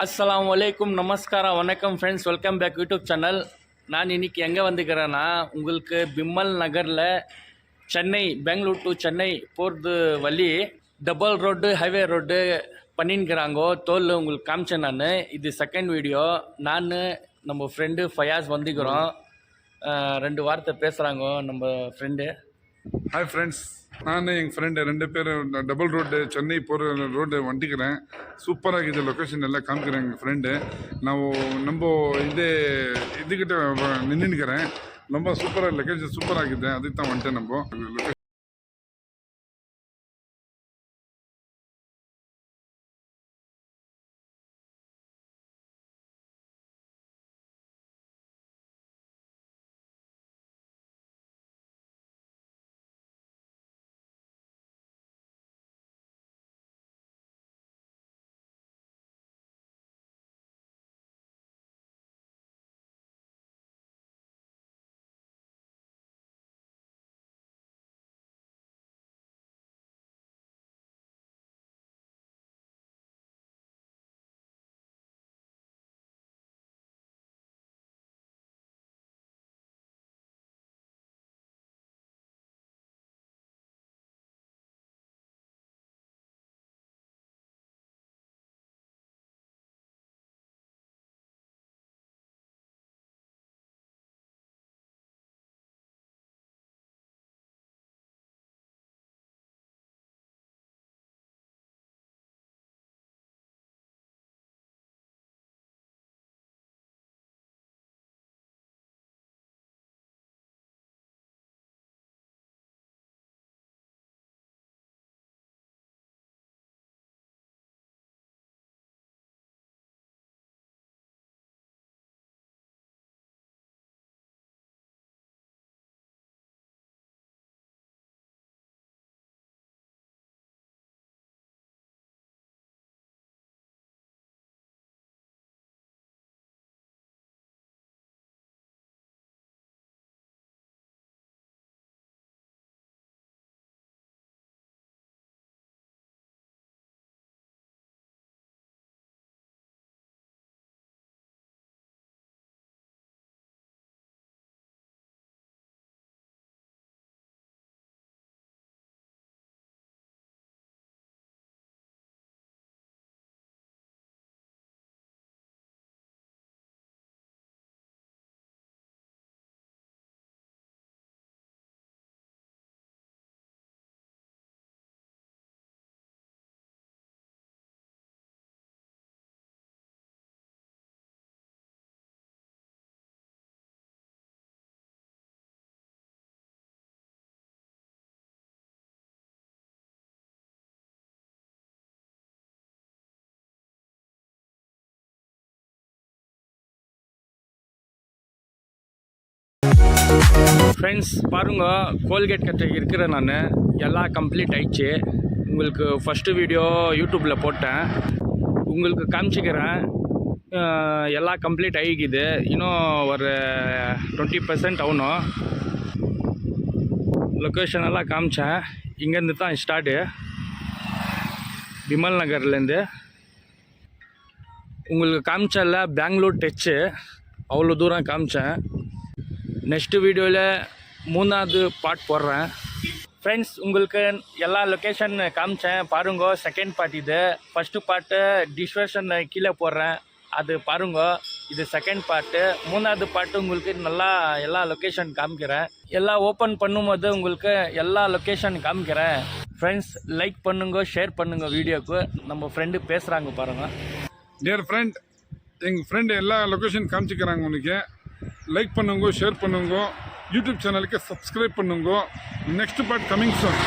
அஸ்ஸலாமு அலைக்கும், நமஸ்காரம், வணக்கம் friends. Welcome back YouTube channel. நான் இன்றைக்கி எங்கே வந்துக்கிறேன்னா, உங்களுக்கு பிமல் நகரில் சென்னை, பெங்களூர் டு சென்னை போகிறது வழி டபுள் ரோடு, ஹைவே ரோடு பண்ணின்னுக்கிறாங்கோ. தோல் உங்களுக்கு காமிச்சேன் நான். இது செகண்ட் வீடியோ. நான் நம்ம ஃப்ரெண்டு ஃபயாஸ் வந்துக்கிறோம். 2 வார்த்தை பேசுகிறாங்கோ நம்ம ஃப்ரெண்டு. ஹாய் ஃப்ரெண்ட்ஸ், நான் எங்கள் ஃப்ரெண்டு 2 பேர் டபுள் ரோடு சென்னை போகிற ரோடு வந்துக்கிறேன். சூப்பராக இது லொக்கேஷன் எல்லாம் காமிக்கிறேன். எங்கள் ஃப்ரெண்டு நம்ம இதுக்கிட்ட நின்றுக்கிறேன். ரொம்ப சூப்பராக லொக்கேஷன் சூப்பராக இருக்குது. அதுக்கு தான் வந்துட்டேன். நம்ம ஃப்ரெண்ட்ஸ் பாருங்க, கோல்கேட் கட்ட இருக்கிறேன் நான். எல்லாம் கம்ப்ளீட் ஆயிடுச்சு. உங்களுக்கு ஃபஸ்ட்டு வீடியோ யூடியூப்பில் போட்டேன், உங்களுக்கு காமிச்சிக்கிறேன். எல்லாம் கம்ப்ளீட் ஆகிக்குது. இன்னும் ஒரு 20% ஆகணும். லொக்கேஷன் எல்லாம் காமிச்சேன். இங்கேருந்து தான் ஸ்டார்ட்டு, பிமல் நகர்லேருந்து. உங்களுக்கு காமிச்சல பெங்களூர் டச்சு, அவ்வளோ தூரம் காமிச்சேன். நெக்ஸ்ட்டு வீடியோவில் 3வது பார்ட் போடுறேன். ஃப்ரெண்ட்ஸ், உங்களுக்கு எல்லா லொக்கேஷன் காமிச்சேன் பாருங்க. செகண்ட் பார்ட் இது. ஃபஸ்ட்டு பார்ட்டு டிஸ்கிரிப்ஷன் கீழே போடுறேன், அது பாருங்க. இது செகண்ட் பார்ட்டு. 3வது பார்ட்டு உங்களுக்கு நல்லா எல்லா லொக்கேஷன் காமிக்கிறேன். எல்லாம் ஓப்பன் பண்ணும்போது உங்களுக்கு எல்லா லொக்கேஷன் காமிக்கிறேன். ஃப்ரெண்ட்ஸ், லைக் பண்ணுங்க, ஷேர் பண்ணுங்க வீடியோக்கு. நம்ம ஃப்ரெண்டு பேசுகிறாங்க பாருங்கள். டியர் ஃப்ரெண்ட், எங்கள் ஃப்ரெண்டு எல்லா லொக்கேஷன் காமிச்சிக்கிறாங்க. உனக்கு லைக் பண்ணுங்க, ஷேர் பண்ணுங்க, யூடியூப் சேனலுக்கு சப்ஸ்கிரைப் பண்ணுங்க. Next part coming soon.